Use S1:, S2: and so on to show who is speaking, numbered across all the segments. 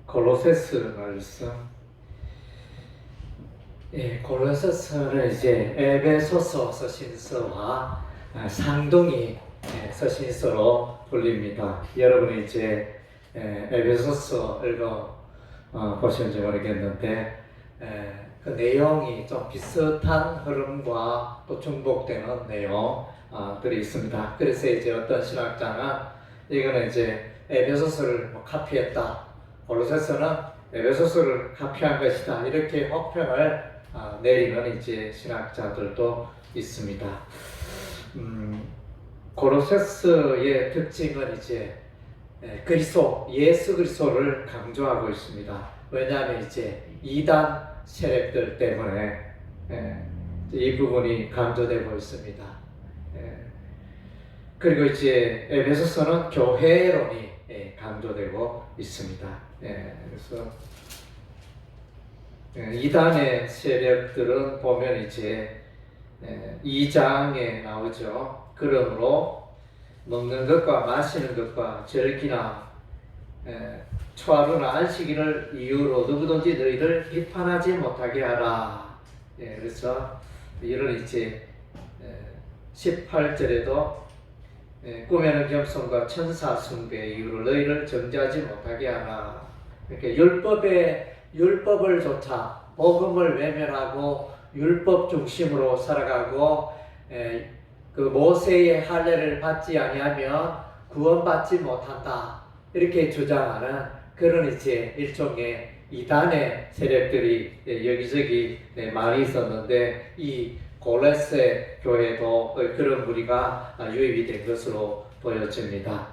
S1: 골로새서 말씀. 골로새서는 이제 에베소서 서신서와 상동이 서신서로 불립니다. 여러분이 이제 에베소서 읽어 보셨는지 모르겠는데 그 내용이 좀 비슷한 흐름과 또 중복되는 내용들이 있습니다. 그래서 이제 어떤 신학자는 이거는 이제 에베소서를 카피했다, 골로새서는 에베소서를 카피한 것이다, 이렇게 혹평을 내리는 이제 신학자들도 있습니다. 골로새서의 특징은 이제 예수 그리스도를 강조하고 있습니다. 왜냐하면 이제 이단 세력들 때문에 이 부분이 강조되고 있습니다. 그리고 이제 에베소서는 교회론이 강조되고 있습니다. 그래서 이단의 세력들은 보면 이제 2장에 나오죠. 그러므로 먹는 것과 마시는 것과 절기나 초하루나 안식일을 이유로 누구든지 너희를 비판하지 못하게 하라. 그래서 이런 이제 18절에도 꿈에는 겸손과 천사 숭배 이유로 너희를 정죄하지 못하게 하라. 이렇게 율법을 조차 복음을 외면하고 율법 중심으로 살아가고 그 모세의 할례를 받지 아니하면 구원받지 못한다, 이렇게 주장하는 그런 이제 일종의 이단의 세력들이 여기저기 많이 있었는데 이 골로새 교회도 그런 무리가 유입이 된 것으로 보여집니다.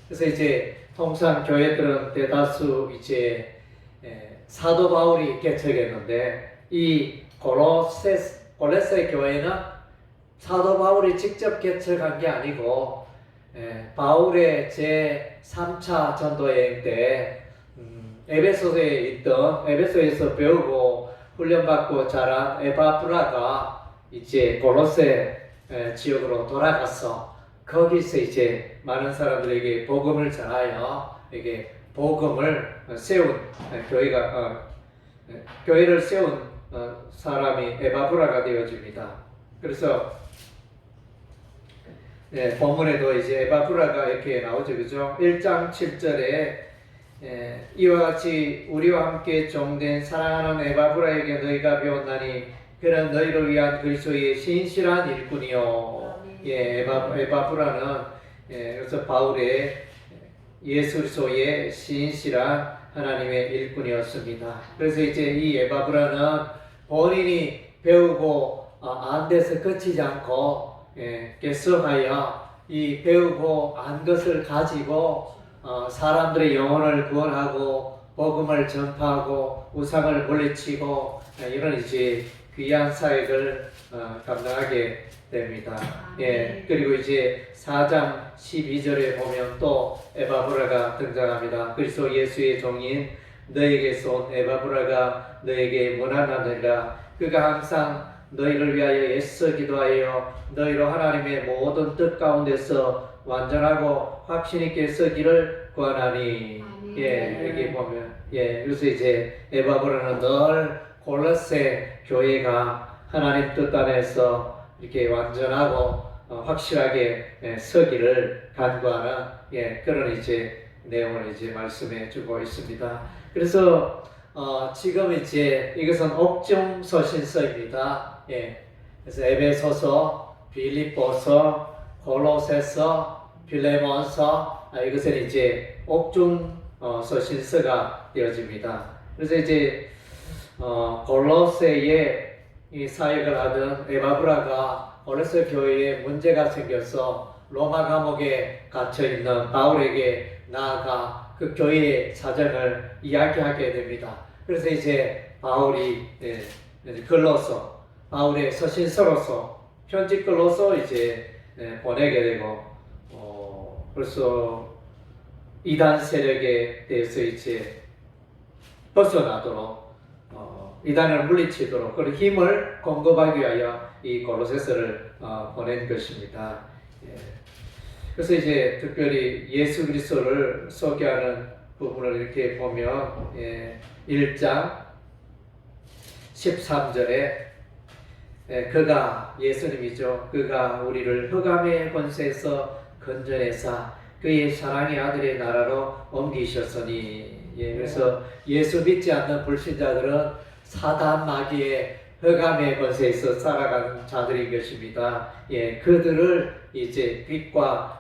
S1: 그래서 이제 통상 교회들은 대다수 이제 사도 바울이 개척했는데 이 골로새 교회는 사도 바울이 직접 개척한 게 아니고 바울의 제 3차 전도 여행 때 에베소에서 배우고 훈련받고 자란 에바브라가 이제 골로새 지역으로 돌아가서 거기서 이제 많은 사람들에게 복음을 전하여 이게 복음을 세운 교회를 세운 사람이 에바브라가 되어집니다. 그래서 본문에도 이제 에바브라가 이렇게 나오죠, 그죠? 1장 7절에 이와 같이 우리와 함께 종된 사랑하는 에바브라에게 너희가 배웠나니 그는 너희를 위한 그리스도의 신실한 일꾼이요. 에바브라는 그래서 바울의 예수 그리스도의 신실한 하나님의 일꾼이었습니다. 그래서 이제 이 에바브라는 본인이 배우고 안 돼서 그치지 않고 계속하여 이 배우고 안 것을 가지고 사람들의 영혼을 구원하고 복음을 전파하고 우상을 물리치고 이런 이제 귀한 사역을 감당하게 됩니다. 그리고 이제 4장 12절에 보면 또 에바브라가 등장합니다. 그리스도 예수의 종인 너에게서 온 에바브라가 너에게 문안하느니라. 그가 항상 너희를 위하여 애써 기도하여 너희로 하나님의 모든 뜻 가운데서 완전하고 확신 있게 서기를 구하나니. 여기 보면 그래서 이제 에바브라는 늘 골로새 교회가 하나님 뜻 안에서 이렇게 완전하고 확실하게 서기를 간구하는 그런 이제 내용을 이제 말씀해 주고 있습니다. 그래서 지금 이제 이것은 옥중 서신서입니다. 그래서 에베소서, 빌립보서, 골로새서, 필레몬서, 이것은 이제 옥중 서신서가 되어집니다. 그래서 이제 골로새에 이 사역을 하던 에바브라가 골로새 교회에 문제가 생겨서 로마 감옥에 갇혀 있는 바울에게 나아가 그 교회의 사정을 이야기하게 됩니다. 그래서 이제 바울이 글로서 바울의 서신서로서 편지글로서 이제 보내게 되고 그래서 이단 세력에 대해서 이제 벗어나도록 이단을 물리치도록 그런 힘을 공급하기 위하여 이 골로새서를 보낸 것입니다. 그래서 이제 특별히 예수 그리스도를 소개하는 부분을 이렇게 보면 1장 13절에 그가 예수님이죠. 그가 우리를 흑암의 권세에서 건져내사 그의 사랑의 아들의 나라로 옮기셨으니. 그래서 예수 믿지 않는 불신자들은 사단 마귀의 흑암의 권세에서 살아가는 자들인 것입니다. 그들을 이제 빛과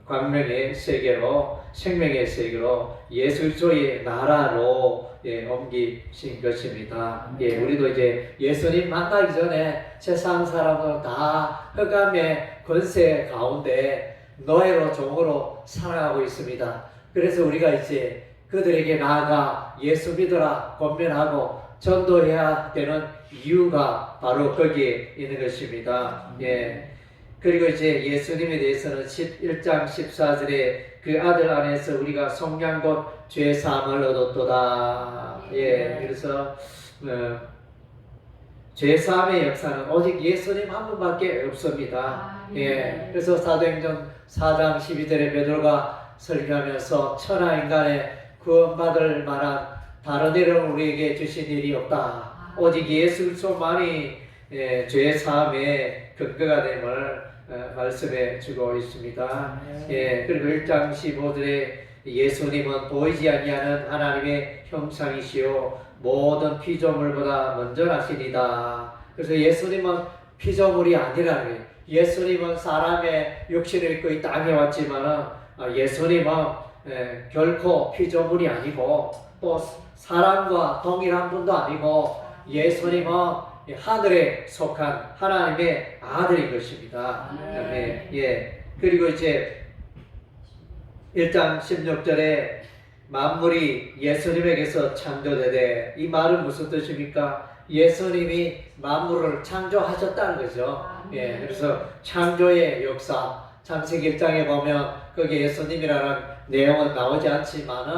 S1: 광명의 세계로, 생명의 세계로, 예수 그리스도의 나라로 옮기신 것입니다. 우리도 이제 예수님 만나기 전에 세상 사람은 다 흑암의 권세 가운데 노예로 종으로 살아가고 있습니다. 그래서 우리가 이제 그들에게 나아가 예수 믿어라 권면하고 전도해야 되는 이유가 바로 거기에 있는 것입니다. 그리고 이제 예수님에 대해서는 11장 14절에 그 아들 안에서 우리가 속량 곧 죄사함을 얻었도다. 그래서 죄사함의 역사는 오직 예수님 한 분밖에 없습니다. 그래서 사도행전 4장 12절에 베드로가 설교하면서 천하 인간의 구원받을 만한 다른 이름을 우리에게 주신 일이 없다. 오직 예수 그리스도만이 죄사함의 근거가 됨을 말씀해 주고 있습니다. 그리고 1장 15절에 예수님은 보이지 아니하는 하나님의 형상이시요 모든 피조물보다 먼저나시니다. 그래서 예수님은 피조물이 아니라는 거예요. 예수님은 사람의 육신을 입고 이 땅에 왔지만 예수님은 결코 피조물이 아니고 또 사람과 동일한 분도 아니고 예수님은 하늘에 속한 하나님의 아들인 것입니다. 그리고 이제 1장 16절에 만물이 예수님에게서 창조되되, 이 말은 무슨 뜻입니까? 예수님이 만물을 창조하셨다는 거죠. 그래서 창조의 역사, 창세기 1장에 보면 거기에 예수님이라는 내용은 나오지 않지만은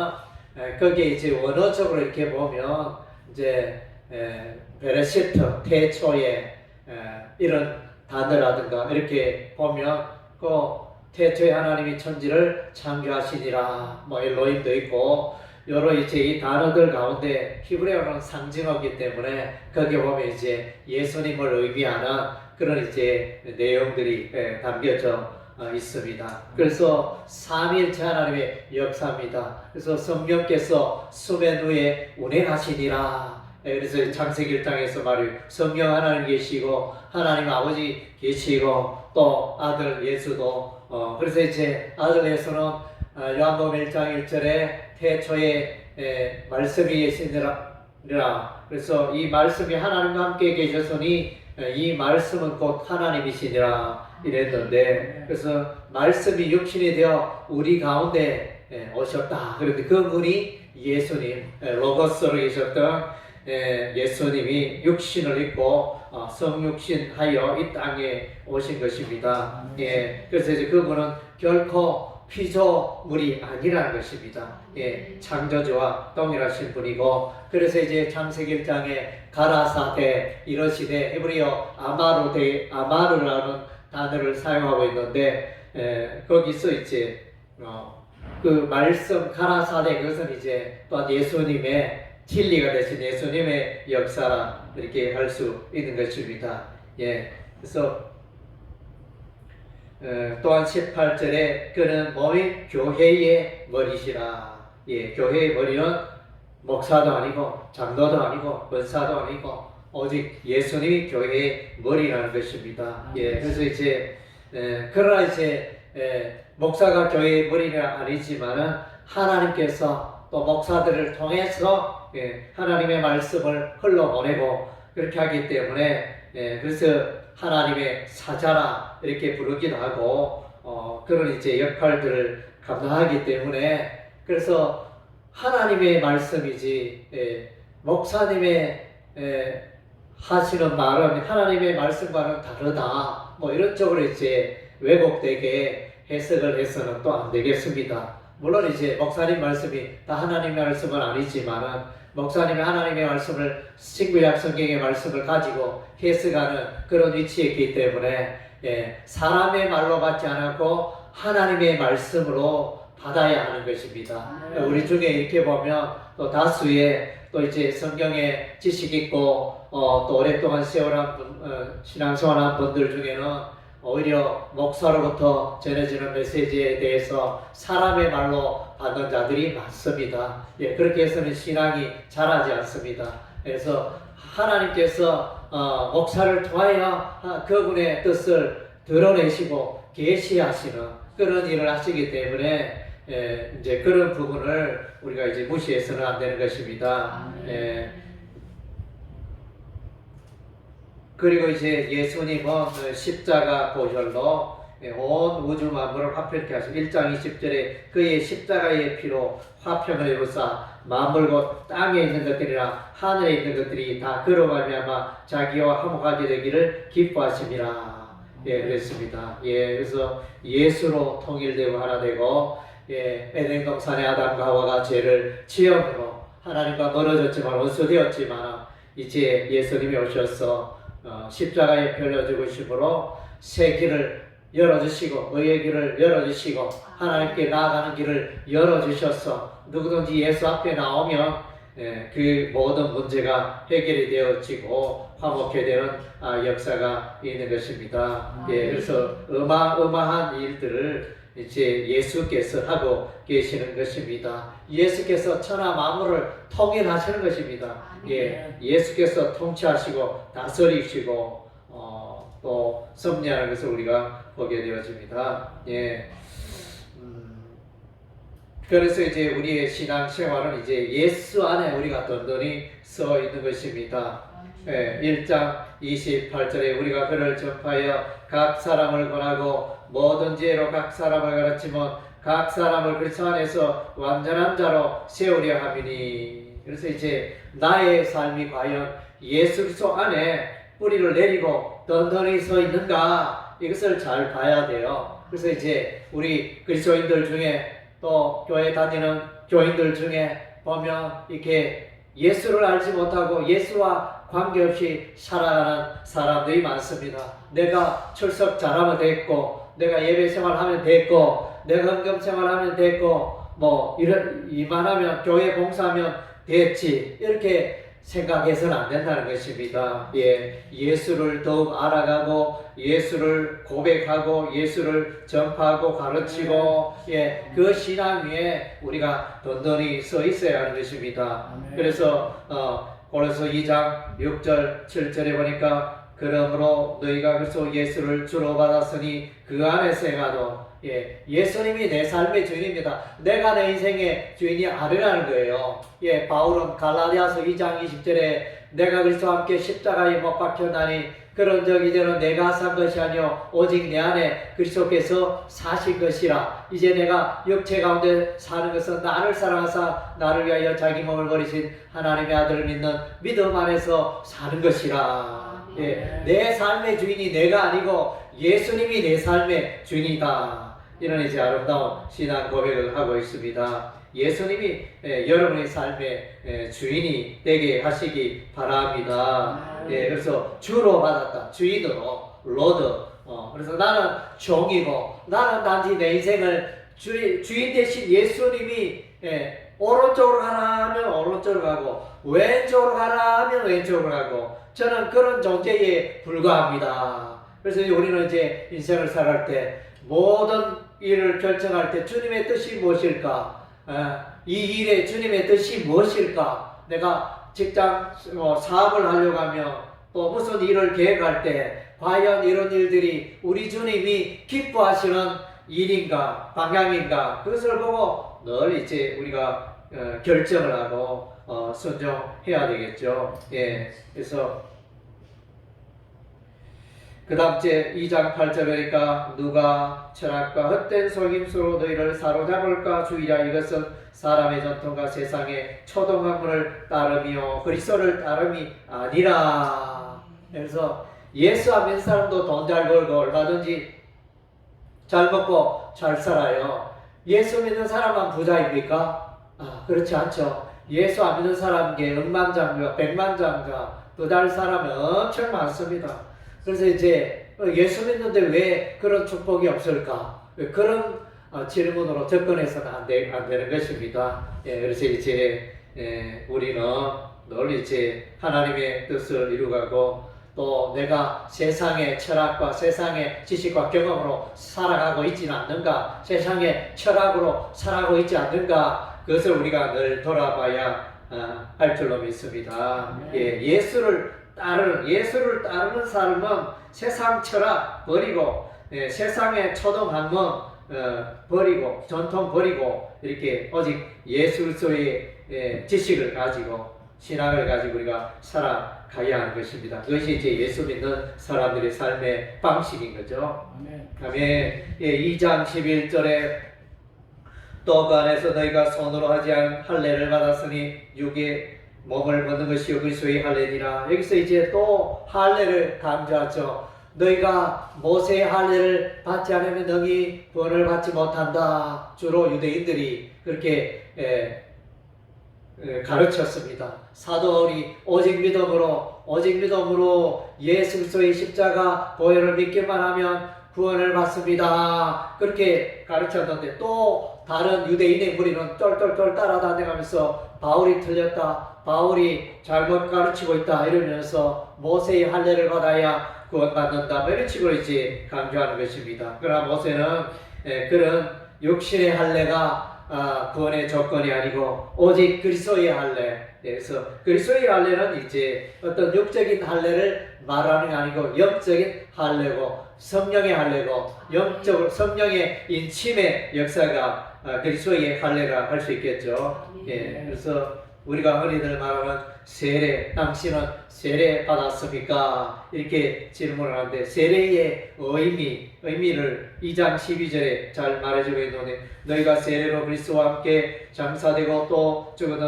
S1: 거기에 이제 원어적으로 이렇게 보면 이제 베레시트 태초에 이런 단어라든가 이렇게 보면 그 태초에 하나님이 천지를 창조하시니라 뭐 엘로힘도 있고 여러 이제 이 단어들 가운데 히브리어는 상징어기 때문에 거기에 보면 이제 예수님을 의미하는 그런 이제 내용들이 담겨져 있습니다. 그래서 삼위일체 하나님의 역사입니다. 그래서 성령께서 수면 위에 운행하시니라. 그래서 창세기 1장에서 말이에요. 성령 하나님 계시고 하나님 아버지 계시고 또 아들 예수도 그래서 이제 아들 예수는 요한복음 1장 1절에 태초에 말씀이 계시니라. 그래서 이 말씀이 하나님과 함께 계셨으니 이 말씀은 곧 하나님이시니라 이랬는데, 그래서 말씀이 육신이 되어 우리 가운데 오셨다. 그런데 그 분이 예수님, 로고스로 계셨던 예수님이 육신을 입고 성육신하여 이 땅에 오신 것입니다. 그래서 이제 그분은 결코 피조물이 아니라는 것입니다. 창조주와 동일하신 분이고, 그래서 이제 창세기 1장에 가라사대 이러시되 히브리어 아마르라는 단어를 사용하고 있는데 거기서 이제 그 말씀 가라사대 그것은 이제 또한 예수님의 진리가 되신 예수님의 역사라 이렇게 할 수 있는 것입니다. 그래서 또한 18절에 그는 몸이 교회의 머리시라. 교회의 머리는 목사도 아니고 장로도 아니고 권사도 아니고 오직 예수님이 교회의 머리라는 것입니다. 그래서 이제 그러나 이제 목사가 교회의 머리는 아니지만은 하나님께서 또 목사들을 통해서 하나님의 말씀을 흘러보내고 그렇게 하기 때문에 그래서 하나님의 사자라 이렇게 부르기도 하고 그런 이제 역할들을 감당하기 때문에 그래서 하나님의 말씀이지 목사님의 하시는 말은 하나님의 말씀과는 다르다 뭐 이런 쪽으로 이제 왜곡되게 해석을 해서는 또 안 되겠습니다. 물론 이제 목사님 말씀이 다 하나님의 말씀은 아니지만은 목사님이 하나님의 말씀을 신구약 성경의 말씀을 가지고 해석하는 그런 위치에 있기 때문에 사람의 말로 받지 않았고 하나님의 말씀으로 받아야 하는 것입니다. 우리 중에 이렇게 보면 또 다수의 또 이제 성경에 지식 있고 또 오랫동안 신앙생활한 분들 중에는 오히려 목사로부터 전해지는 메시지에 대해서 사람의 말로 받는 자들이 많습니다. 예, 그렇게 해서는 신앙이 자라지 않습니다. 그래서 하나님께서 목사를 통하여 그분의 뜻을 드러내시고 계시하시는 그런 일을 하시기 때문에 이제 그런 부분을 우리가 이제 무시해서는 안 되는 것입니다. 그리고 이제 예수님은 십자가 보혈로 온 우주 만물을 화평케 하시고 1장 20절에 그의 십자가의 피로 화평을 이루사 만물 곧 땅에 있는 것들이나 하늘에 있는 것들이 다 그로 말미암아 자기와 화목하게 되기를 기뻐하심이라. 예, 그랬습니다. 예, 그래서 예수로 통일되고 하나 되고, 예, 에덴 동산의 아담과 하와가 죄를 지음으로 하나님과 멀어졌지만 원수되었지만 이제 예수님이 오셔서 십자가에 별려 죽으심으로 새 길을 열어주시고 의의 길을 열어주시고 하나님께 나아가는 길을 열어주셔서 누구든지 예수 앞에 나오면 그 모든 문제가 해결이 되어지고 화목해 되는 역사가 있는 것입니다. 예, 그래서 어마어마한 일들을 이제 예수께서 하고 계시는 것입니다. 예수께서 천하 만물을 통일하시는 것입니다. 예, 예수께서 통치하시고 다스리시고 또 섭리하는 것을 우리가 보게 되어집니다. 예. 그래서 이제 우리의 신앙 생활은 이제 예수 안에 우리가 든든히 서 있는 것입니다. 예, 1장 28절에 우리가 그를 전파하여 각 사람을 권하고 모든 지혜로 각 사람을 가르치면 각 사람을 그리스도 안에서 완전한 자로 세우려 함이니. 그래서 이제 나의 삶이 과연 예수 그리스도 안에 뿌리를 내리고 든든히 서 있는가, 이것을 잘 봐야 돼요. 그래서 이제 우리 그리스도인들 중에 또 교회 다니는 교인들 중에 보면 이렇게 예수를 알지 못하고 예수와 관계없이 살아가는 사람들이 많습니다. 내가 출석 잘하면 됐고, 내가 예배 생활하면 됐고, 내가 헌금 생활하면 됐고, 뭐 이만하면 교회 봉사하면 됐지, 이렇게 생각해서는 안 된다는 것입니다. 예, 예수를 더욱 알아가고 예수를 고백하고 예수를 전파하고 가르치고, 예, 그 신앙 위에 우리가 든든히 서 있어야 하는 것입니다. 그래서 고린도서 2장 6절 7절에 보니까 그러므로 너희가 그리스도 예수를 주로 받았으니 그 안에서 행하도, 예, 예수님이 내 삶의 주인입니다. 내가 내 인생의 주인이 아니라는 거예요. 예, 바울은 갈라디아서 2장 20절에 내가 그리스도와 함께 십자가에 못 박혔나니 그런즉 이제는 내가 산 것이 아니요 오직 내 안에 그리스도께서 사신 것이라. 이제 내가 육체 가운데 사는 것은 나를 사랑하사 나를 위하여 자기 몸을 버리신 하나님의 아들을 믿는 믿음 안에서 사는 것이라. 예, 내 삶의 주인이 내가 아니고 예수님이 내 삶의 주인이다. 이런 이제 아름다운 신앙 고백을 하고 있습니다. 예수님이 여러분의 삶의 주인이 되게 하시기 바랍니다. 예, 그래서 주로 받았다, 주인으로, 로드. 그래서 나는 종이고, 나는 단지 내 인생을 주인 대신 예수님이 오른쪽으로 가라 하면 오른쪽으로 가고, 왼쪽으로 가라 하면 왼쪽으로 가고, 저는 그런 존재에 불과합니다. 그래서 우리는 이제 인생을 살아갈 때 모든 일을 결정할 때 주님의 뜻이 무엇일까? 이 일에 주님의 뜻이 무엇일까? 내가 직장 사업을 하려고 하면 또 무슨 일을 계획할 때 과연 이런 일들이 우리 주님이 기뻐하시는 일인가, 방향인가, 그것을 보고 늘 이제 우리가 결정을 하고 순종해야 되겠죠. 예, 그래서 그 다음 제 2장 8절 보니까 누가 철학과 헛된 속임수로 너희를 사로잡을까 주의라. 이것은 사람의 전통과 세상의 초동학문을 따름이요 그리스도를 따름이 아니라. 그래서 예수 안 믿는 사람도 돈 잘 벌고 얼마든지 잘 먹고 잘 살아요. 예수 믿는 사람만 부자입니까? 그렇지 않죠. 예수 안 믿는 사람에게 억만장자, 백만장자, 부자일 사람이 엄청 많습니다. 그래서 이제 예수 믿는데 왜 그런 축복이 없을까? 왜 그런 질문으로 접근해서는 안 되는 것입니다. 그래서 이제 우리는 늘 이제 하나님의 뜻을 이루가고 또 내가 세상의 철학과 세상의 지식과 경험으로 살아가고 있지는 않는가, 세상의 철학으로 살아가고 있지 않는가, 그것을 우리가 늘 돌아봐야 할 줄로 믿습니다. 예수를 따르는 삶은 세상 철학 버리고 세상의 초등학문 버리고 전통 버리고 이렇게 오직 예수 그리스도의 지식을 가지고 신앙을 가지고 우리가 살아가야 하는 것입니다. 그것이 이제 예수 믿는 사람들의 삶의 방식인 거죠. 아멘. 2장 11절에 또 그 안에서 너희가 손으로 하지 않은 할례를 받았으니 육의 몸을 벗는 것이요 그리스도의 할례니라. 여기서 이제 또 할례를 강조하죠. 너희가 모세의 할례를 받지 않으면 너희 구원을 받지 못한다. 주로 유대인들이 그렇게 가르쳤습니다. 사도 바울이 오직 믿음으로 예수 그리스도의 십자가 보혈을 믿기만 하면 구원을 받습니다. 그렇게 가르쳤는데 또 다른 유대인의 무리는 똘똘똘 따라다녀가면서 바울이 틀렸다, 바울이 잘못 가르치고 있다 이러면서 모세의 할례를 받아야 구원받는다 이런 식으로 이제 강조하는 것입니다. 그러나 모세는 그런 육신의 할례가 구원의 조건이 아니고 오직 그리스도의 할례. 그래서 그리스도의 할례는 이제 어떤 육적인 할례를 말하는 게 아니고 영적인 할례고 성령의 할례고 영적으로 성령의 인침의 역사가 그리스도의 할례라 할 수 있겠죠. 그래서 우리가 흔히들 말하는 세례, 당신은 세례 받았습니까? 이렇게 질문을 하는데 세례의 의미를 2장 12절에 잘 말해주고 있는데 너희가 세례로 그리스도와 함께 장사되고 또 죽은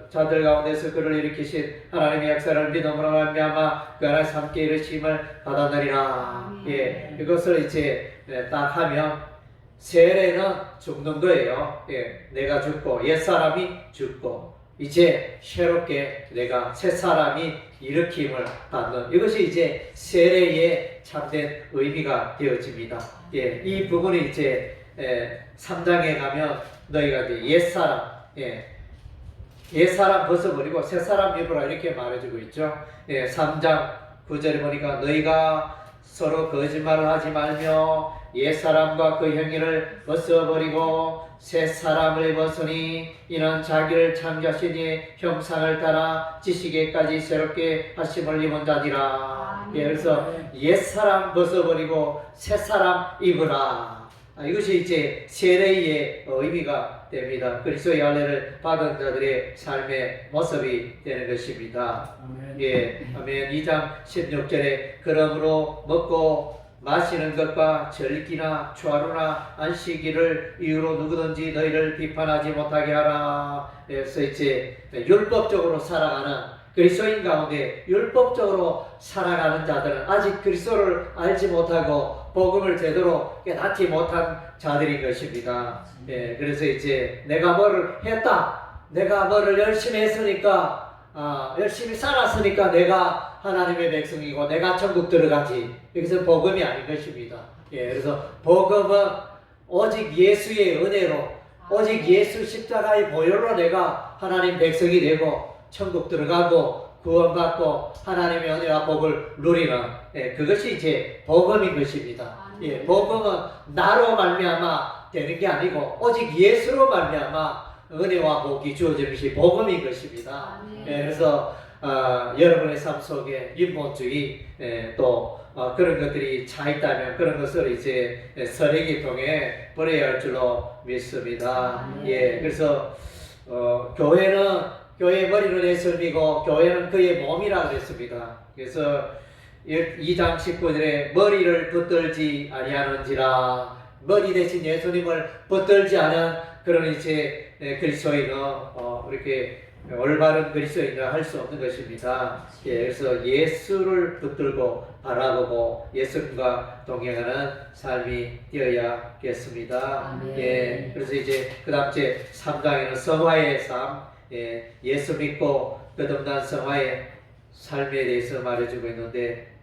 S1: 자들 가운데서 그를 일으키신 하나님의 역사를 믿음으로 말미암아 그 안에서 함께 일으킴을 받았느니라. 이것을 이제 딱 하면 세례는 죽는 거예요. 내가 죽고 옛사람이 죽고 이제 새롭게 내가 새 사람이 일으킴을 받는 이것이 이제 세례의 참된 의미가 되어집니다. 이 부분이 이제 3장에 가면 너희가 이제 옛사람 벗어버리고 새 사람 입으라 이렇게 말해주고 있죠. 3장 9절에 보니까 너희가 서로 거짓말을 하지 말며 옛사람과 그 행위를 벗어버리고 새 사람을 벗으니 이는 자기를 창조하신 이의 형상을 따라 지식에까지 새롭게 하심을 입은 자니라. 그래서 옛사람 벗어버리고 새 사람 입으라. 이것이 이제 세례의 의미가 됩니다. 그리스도의 할례를 받은 자들의 삶의 모습이 되는 것입니다. 아멘. 2장 16절에 그러므로 먹고 마시는 것과 절기나 초하루나 안식일을 이유로 누구든지 너희를 비판하지 못하게 하라. 그래서 이제 율법적으로 살아가는 그리스도인 가운데 율법적으로 살아가는 자들은 아직 그리스도를 알지 못하고 복음을 제대로 깨닫지 못한 자들인 것입니다. 그래서 이제 내가 뭐를 했다, 내가 뭐를 열심히 했으니까 열심히 살았으니까 내가 하나님의 백성이고 내가 천국 들어가지. 여기서 복음이 아닌 것입니다. 그래서 복음은 오직 예수의 은혜로 오직 예수 십자가의 보혈로 내가 하나님 백성이 되고 천국 들어가고 구원받고 하나님의 은혜와 복을 누리는 그것이 이제 복음인 것입니다. 복음은 나로 말미암아 되는 게 아니고 오직 예수로 말미암아 은혜와 복이 주어지는 것이 복음인 것입니다. 그래서 여러분의 삶 속에 인본주의 또 그런 것들이 차 있다면 그런 것을 이제 선행이 통해 버려야 할 줄로 믿습니다. 그래서 교회는 교회의 머리는 예수님이고 교회는 그의 몸이라고 했습니다. 그래서 2장 19절에 머리를 붙들지 아니하는지라. 머리 대신 예수님을 붙들지 않은 그런 이제 그리스도인은 이렇게 올바른 그리스도인이라 할 수 없는 것입니다. 그래서 예수를 붙들고 바라보고 예수님과 동행하는 삶이 되어야겠습니다. 그래서 이제 그 다음 제 3장에는 성화의 삶, 예수 믿고 거듭난 성화의 삶에 대해서 말해주고 있는데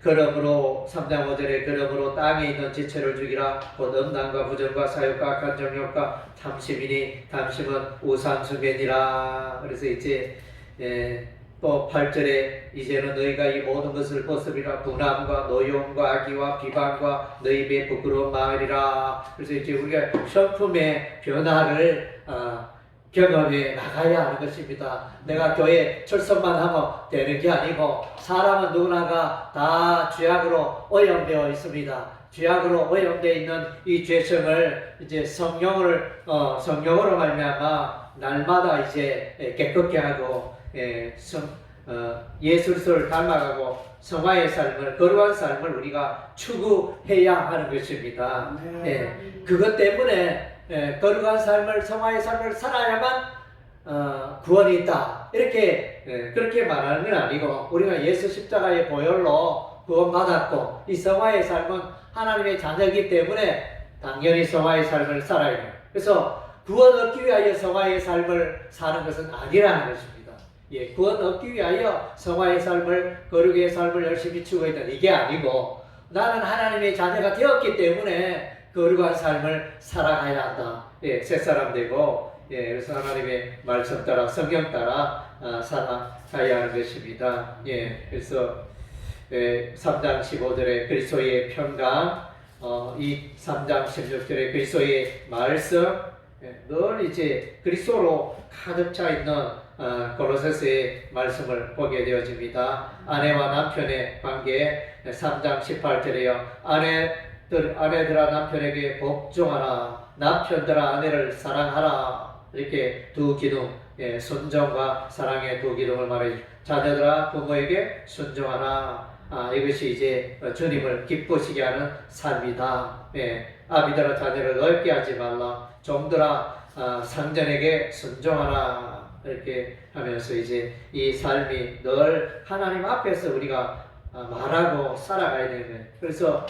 S1: 그러므로 3장 5절에 그러므로 땅에 있는 지체를 죽이라. 곧 음란과 부정과 사욕과 악한 정욕과 탐심이니 탐심은 우상숭배니라. 그래서 이제 또 8절에 이제는 너희가 이 모든 것을 벗으리라. 분함과 노여움과 악의와 비방과 너희 입에 부끄러운 마음이라. 그래서 이제 우리가 성품의 변화를 경험해 나가야 하는 것입니다. 내가 교회 출석만 하면 되는 게 아니고 사람은 누구나가 다 죄악으로 오염되어 있습니다. 죄악으로 오염되어 있는 이 죄성을 이제 성령으로 말미암아 날마다 이제 깨끗게 하고 예수 그리스도를 닮아가고 성화의 삶을, 거룩한 삶을 우리가 추구해야 하는 것입니다. 그것 때문에 거룩한 삶을, 성화의 삶을 살아야만 구원이 있다. 이렇게 그렇게 말하는 건 아니고 우리가 예수 십자가의 보혈로 구원받았고 이 성화의 삶은 하나님의 자녀이기 때문에 당연히 성화의 삶을 살아야 해요. 그래서 구원 얻기 위하여 성화의 삶을 사는 것은 아니라는 것입니다. 구원 얻기 위하여 성화의 삶을, 거룩의 삶을 열심히 추구했다. 이게 아니고 나는 하나님의 자녀가 되었기 때문에 거룩한 삶을 살아가야 한다. 새 사람 되고, 그래서 하나님의 말씀 따라, 성경 따라 살아가야 하는 것입니다. 그래서 3장 15절에 그리스도의 평강, 이 3장 16절에 그리스도의 말씀, 늘 이제 그리스도로 가득 차 있는 골로새서의 말씀을 보게 되어집니다. 아내와 남편의 관계 3장 18절에요. 아내들아 남편에게 복종하라. 남편들아 아내를 사랑하라. 이렇게 두 기둥, 순종과 사랑의 두 기둥을 말해요. 자녀들아 부모에게 순종하라. 이것이 이제 주님을 기쁘시게 하는 삶이다. 아비들아 자녀를 넓게 하지 말라. 종들아 상전에게 순종하라. 이렇게 하면서 이제 이 삶이 늘 하나님 앞에서 우리가 말하고 살아가야 되는 거예요. 그래서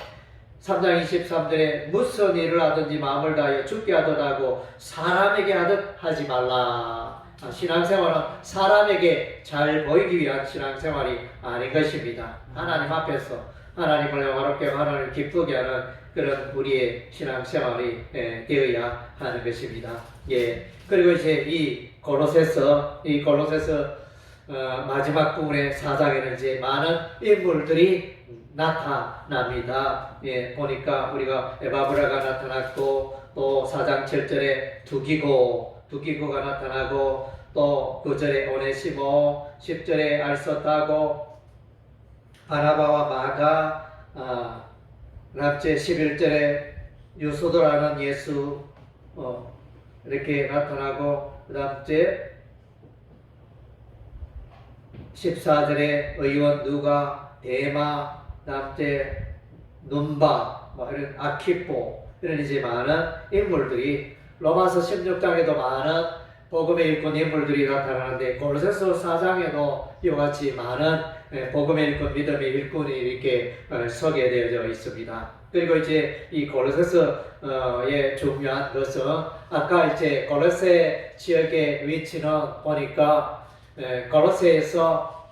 S1: 3장 23절에 무슨 일을 하든지 마음을 다하여 주께 하듯하고 사람에게 하듯 하지 말라. 신앙생활은 사람에게 잘 보이기 위한 신앙생활이 아닌 것입니다. 하나님 앞에서 하나님을 영화롭게 하고 하나님을 기쁘게 하는 그런 우리의 신앙생활이 되어야 하는 것입니다. 그리고 이제 이 골로새서 마지막 부분의 4장에는 이제 많은 인물들이 나타납니다. 보니까 우리가 에바브라가 나타났고 또 4장 7절에 두기고가 나타나고 또 9절에 오네시모, 10절에 알소타고, 바나바와 마가, 랍제 11절에 유소도라는 예수 이렇게 나타나고, 그 다음 제 14절에 의원 누가, 데마, 그 다음 제 눈바, 이런 아키포, 이런 이제 많은 인물들이 로마서 16장에도 많은 복음의 일꾼 인물들이 나타나는데 골로새서 4장에도 이와 같이 많은 복음의 일꾼, 믿음의 일꾼이 이렇게 소개되어져 있습니다. 그리고 이제 이 골로새서의 중요한 것은 아까 이제 골로새 지역의 위치는 보니까 골로새에서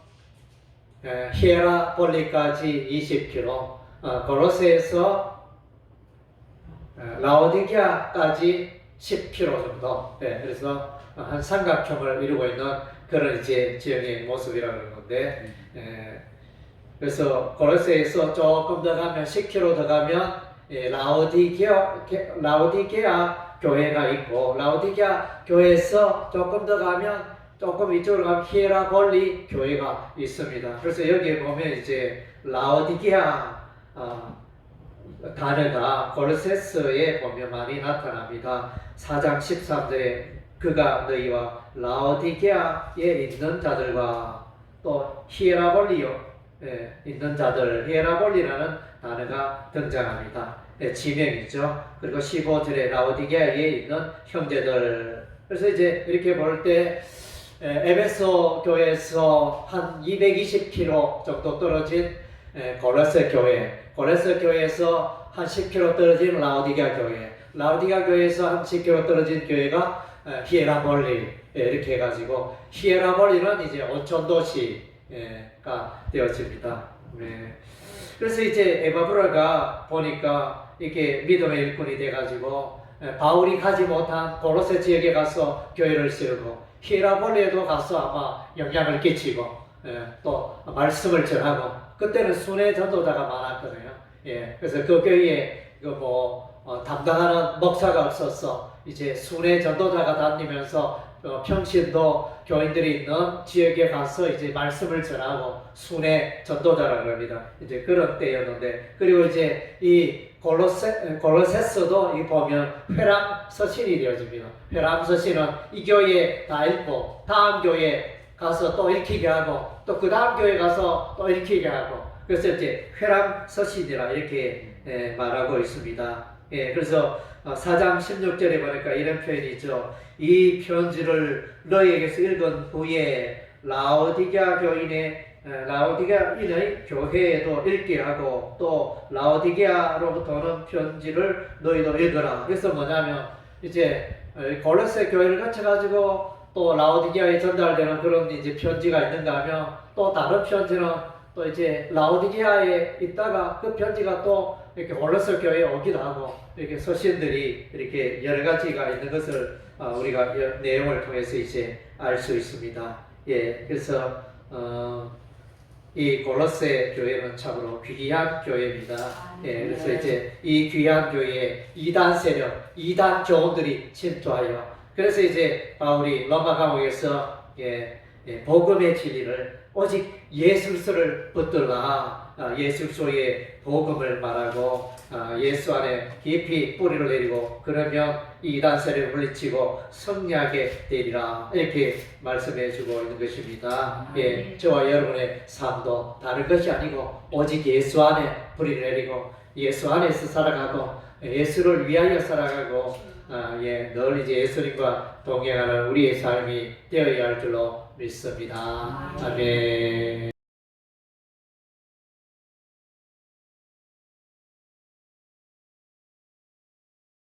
S1: 히에라폴리까지 20km, 골로새에서 라오디게아까지 10km 정도. 그래서 한 삼각형을 이루고 있는 그런 이제 지형의 모습이라고 하는 건데, 그래서 골로새에서 조금 더 가면 10km 더 가면 라오디게아 교회가 있고, 라오디게아 교회에서 조금 더 가면 조금 이쪽으로 가면 히에라폴리 교회가 있습니다. 그래서 여기에 보면 이제 라오디게아 단어가 골로새서에 보면 많이 나타납니다. 4장 13절에 그가 너희와 라오디게아에 있는 자들과 또 히에라폴리에 있는 자들, 히에라폴리라는 단어가 등장합니다. 지명이죠. 그리고 15절에 라오디게아에 있는 형제들. 그래서 이제 이렇게 볼 때 에베소 교회에서 한 220km 정도 떨어진 골로새 교회에서 한 10km 떨어진 라오디게아 교회, 라오디게아 교회에서 한 10km 떨어진 교회가 히에라폴리, 이렇게 해가지고 히에라폴리는 이제 온천 도시가 되어집니다. 그래서 이제 에바브라가 보니까 이렇게 믿음의 일꾼이 돼가지고 바울이 가지 못한 골로새 지역에 가서 교회를 세우고 히에라볼리에도 가서 아마 영향을 끼치고 또 말씀을 전하고 그때는 순회 전도자가 많았거든요. 그래서 그 교회에 담당하는 목사가 없어서 이제 순회 전도자가 다니면서 평신도 교인들이 있는 지역에 가서 이제 말씀을 전하고 순회 전도자라고 합니다. 이제 그런 때였는데, 그리고 이제 이 골로새서도 이 보면 회람 서신이 되어집니다. 회람 서신은 이 교회에 다 읽고 다음 교회에 가서 또 읽히게 하고 또 그 다음 교회 가서 또 읽히게 하고, 그래서 이제 회람 서신이라 이렇게 말하고 있습니다. 그래서 4장 16절에 보니까 이런 표현이 있죠. 이 편지를 너희에게서 읽은 후에 라오디게아 인의 교회에도 읽게 하고 또 라오디게아로부터 오는 편지를 너희도 읽어라. 그래서 뭐냐면 이제 골로새 교회를 거쳐가지고 또 라오디게아에 전달되는 그런 이제 편지가 있는가 하면 또 다른 편지는 또 이제 라오디게아에 있다가 그 편지가 또 이렇게 골로새 교회에 오기도 하고 이렇게 서신들이 이렇게 여러 가지가 있는 것을 우리가 내용을 통해서 이제 알 수 있습니다. 그래서 이 골로새 교회는 참으로 귀한 교회입니다. 그래서 이제 이 귀한 교회에 이단 세력, 이단 교원들이 침투하여, 그래서 이제 바울이 로마 감옥에서 복음의 진리를 오직 예술서를 붙들라, 예술서의 복음을 말하고 예수 안에 깊이 뿌리를 내리고 그러면 이단 세력을 물리치고 승리하게 되리라, 이렇게 말씀해 주고 있는 것입니다. 저와 여러분의 삶도 다른 것이 아니고 오직 예수 안에 뿌리를 내리고 예수 안에서 살아가고 예수를 위하여 살아가고 늘 이제 예수님과 동행하는 우리의 삶이 되어야 할 줄로 믿습니다. 아멘.